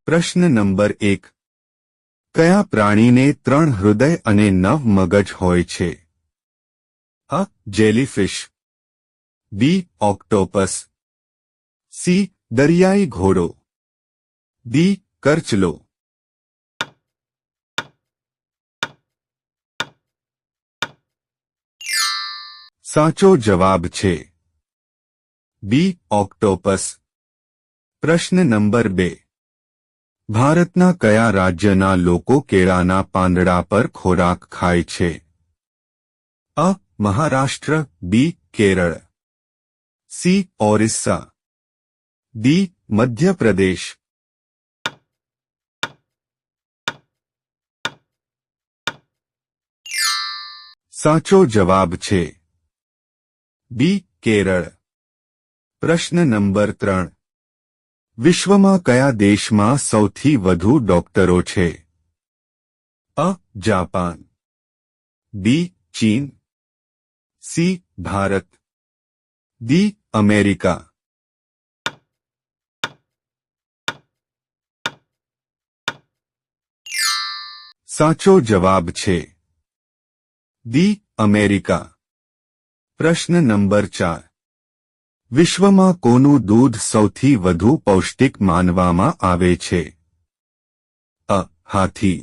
પ્રશ્ન નંબર 1. કયા પ્રાણીને 3 હૃદય અને 9 મગજ હોય છે? અ. Jellyfish, B. Octopus, C. દરિયાઈ ઘોડો, ડી. કરચલો. સાચો જવાબ છે બી. ઓક્ટોપસ. પ્રશ્ન નંબર 2. ભારતના કયા રાજ્યના લોકો કેળાના પાંદડા પર ખોરાક ખાય છે? અ. મહારાષ્ટ્ર, બી. કેરળ, સી. ઓરિસ્સા, ડી. મધ્યપ્રદેશ. સાચો જવાબ છે બી. કેરળ. પ્રશ્ન નંબર 3. વિશ્વમાં કયા દેશમાં સૌથી વધુ ડોક્ટરો છે? અ. જાપાન, બી. ચીન, સી. ભારત, ડી. અમેરિકા. સાચો જવાબ છે ડી. અમેરિકા. પ્રશ્ન નંબર 4. વિશ્વમાં કોનું દૂધ સૌથી વધુ પૌષ્ટિક માનવામાં આવે છે? અ. હાથી,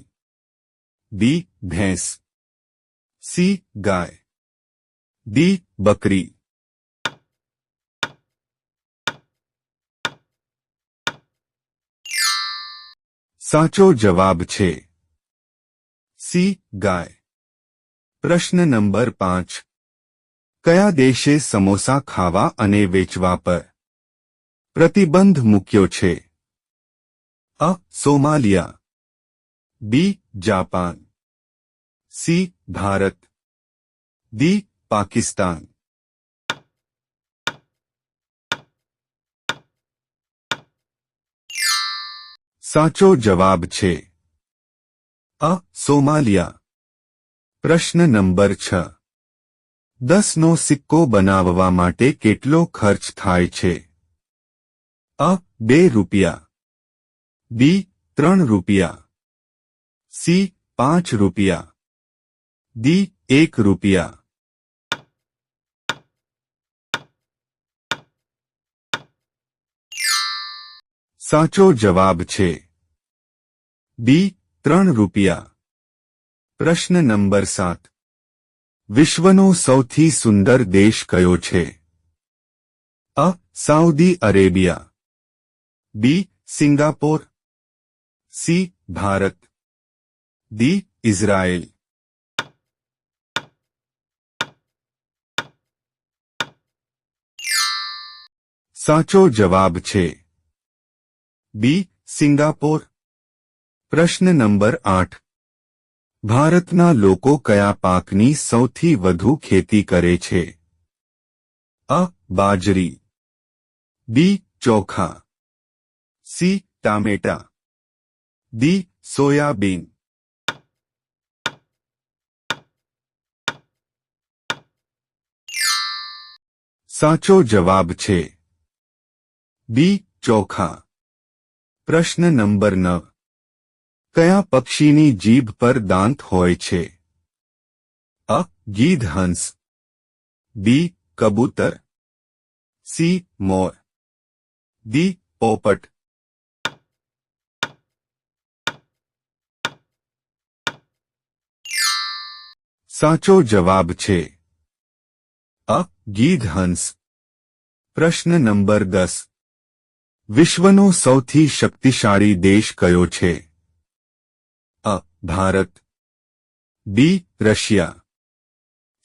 બી. ભેંસ, સી. ગાય, ડી. બકરી. સાચો જવાબ છે સી. ગાય. પ્રશ્ન નંબર 5. કયા દેશે સમોસા ખાવા અને વેચવા પર પ્રતિબંધ મૂક્યો છે? અ. Somalia, B. Japan, C. Bharat, D. Pakistan. સાચો જવાબ છે અ. સોમાલિયા. પ્રશ્ન નંબર 6. 10નો સિક્કો બનાવવા માટે કેટલો ખર્ચ થાય છે? અ. 2 રૂપિયા, બી. 3 રૂપિયા, સી. 5 રૂપિયા, ડી. 1 રૂપિયા. સાચો જવાબ છે બી. 3 રૂપિયા. પ્રશ્ન નંબર 7. વિશ્વનો સૌથી સુંદર દેશ કયો છે? અ. Saudi Arabia, B. Singapore, C. Bharat, D. Israel. સાચો જવાબ છે બી. સિંગાપોર. પ્રશ્ન નંબર 8. ભારતના લોકો કયા પાકની સૌથી વધુ ખેતી કરે છે? અ. બાજરી, બી. ચોખા, સી. ટામેટા, ડી. સોયાબીન. સાચો જવાબ છે બી. ચોખા. પ્રશ્ન નંબર 9. કયા પક્ષીની જીભ પર દાંત હોય છે? અ. ગીધ હંસ, બી. કબૂતર, સી. મોર, ડી. પોપટ. સાચો જવાબ છે અ. ગીધ હંસ. પ્રશ્ન નંબર 10. વિશ્વનો સૌથી શક્તિશાળી દેશ કયો છે? અ. Bharat, B. Russia,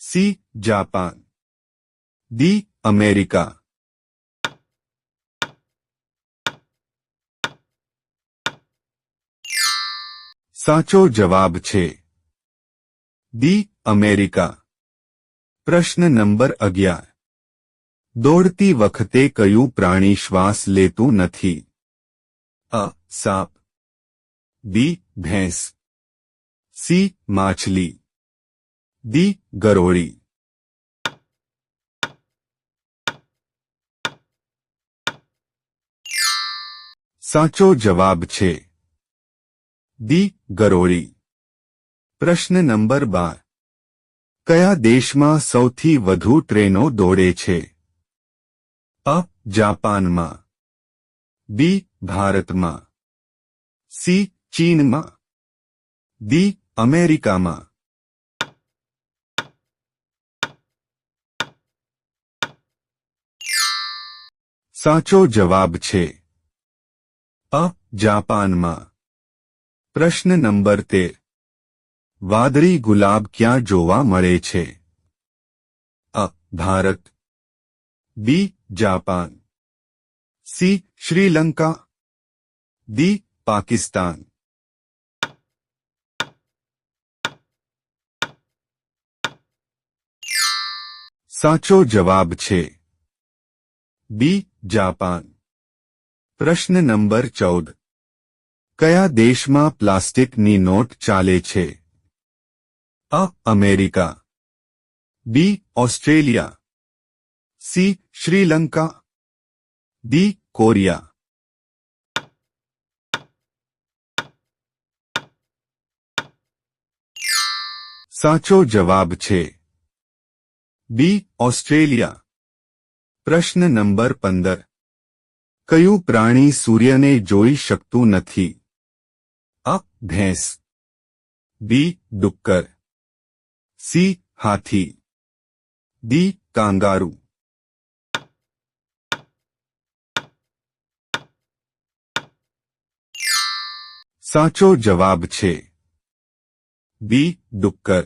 C. Japan, D. America. સાચો જવાબ છે ડી. અમેરિકા. પ્રશ્ન નંબર 11. દોડતી વખતે કયું પ્રાણી શ્વાસ લેતું નથી? અ. સાપ, બી. ભેંસ, સી. માછલી, ડી. ગરોળી. સાચો જવાબ છે ડી ગરોળી। પ્રશ્ન નંબર 12 કયા દેશમાં સૌથી વધુ ટ્રેનો દોડે છે? અ જાપાનમાં, બી ભારતમાં, સી ચીનમાં, ડી અમેરિકામાં। સાચો જવાબ છે અ જાપાનમાં। પ્રશ્ન નંબર 13 વાદળી ગુલાબ ક્યાં જોવા મળે છે? અ Bharat, B Japan, C Sri Lanka, D Pakistan. સાચો જવાબ છે બી જાપાન। પ્રશ્ન નંબર 14 કયા દેશમાં પ્લાસ્ટિકની નોટ ચાલે છે? અ America, B Australia, C Sri Lanka, D Korea. સાચો જવાબ છે બી ઓસ્ટ્રેલિયા। પ્રશ્ન નંબર 15 કયું પ્રાણી સૂર્યને જોઈ શકતું નથી? અ ભેંસ, બી ડુક્કર, સી હાથી, ડી કાંગારૂ। સાચો જવાબ છે બી ડુક્કર।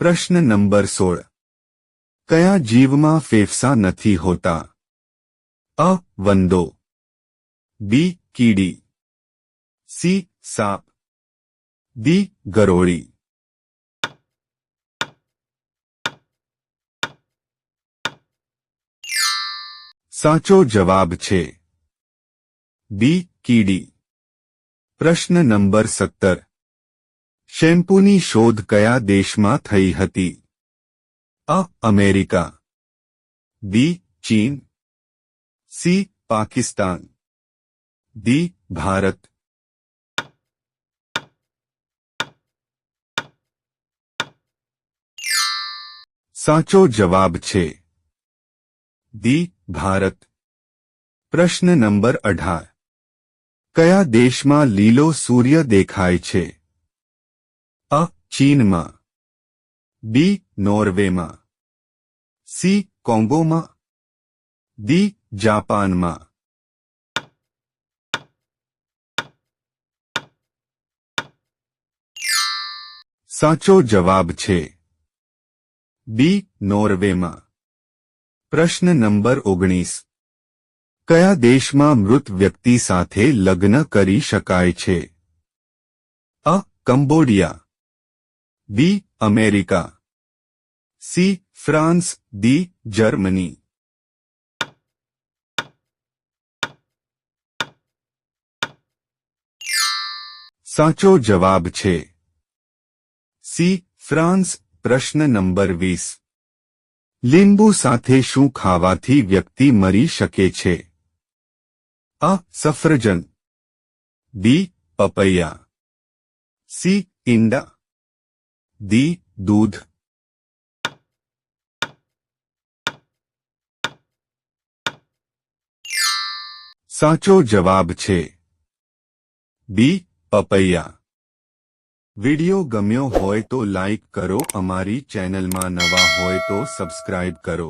પ્રશ્ન નંબર 16 કયા જીવમાં ફેફસા નથી હોતા? અ વંદો, બી કીડી, સી સાપ, ડી ગરોળી। સાચો જવાબ છે બી કીડી। પ્રશ્ન નંબર 17 શેમ્પૂની શોધ કયા દેશમાં થઈ હતી? અ અમેરિકા, બી ચીન, સી પાકિસ્તાન, ડી ભારત। સાચો જવાબ છે ડી ભારત। પ્રશ્ન નંબર 18 કયા દેશમાં લીલો સૂર્ય દેખાય છે? અ ચીનમાં, બી નોર્વેમાં, સી કોંગોમાં, ડી જાપાનમાં। સાચો જવાબ છે બી નોર્વેમાં। પ્રશ્ન નંબર 19 કયા દેશમાં મૃત વ્યક્તિ સાથે લગ્ન કરી શકાય છે? અ Cambodia, B America, C France, D Germany. સાચો જવાબ છે સી ફ્રાન્સ। પ્રશ્ન નંબર 20 લીંબુ સાથે શું ખાવાથી વ્યક્તિ મરી શકે છે? અ સફરજન, બી પપૈયા, સી ઈંડા, ડી દૂધ। સાચો જવાબ છે બી પપૈયા। વિડિયો ગમ્યો હોય તો લાઈક કરો, અમારી ચેનલમાં નવા હોય તો સબસ્ક્રાઇબ કરો।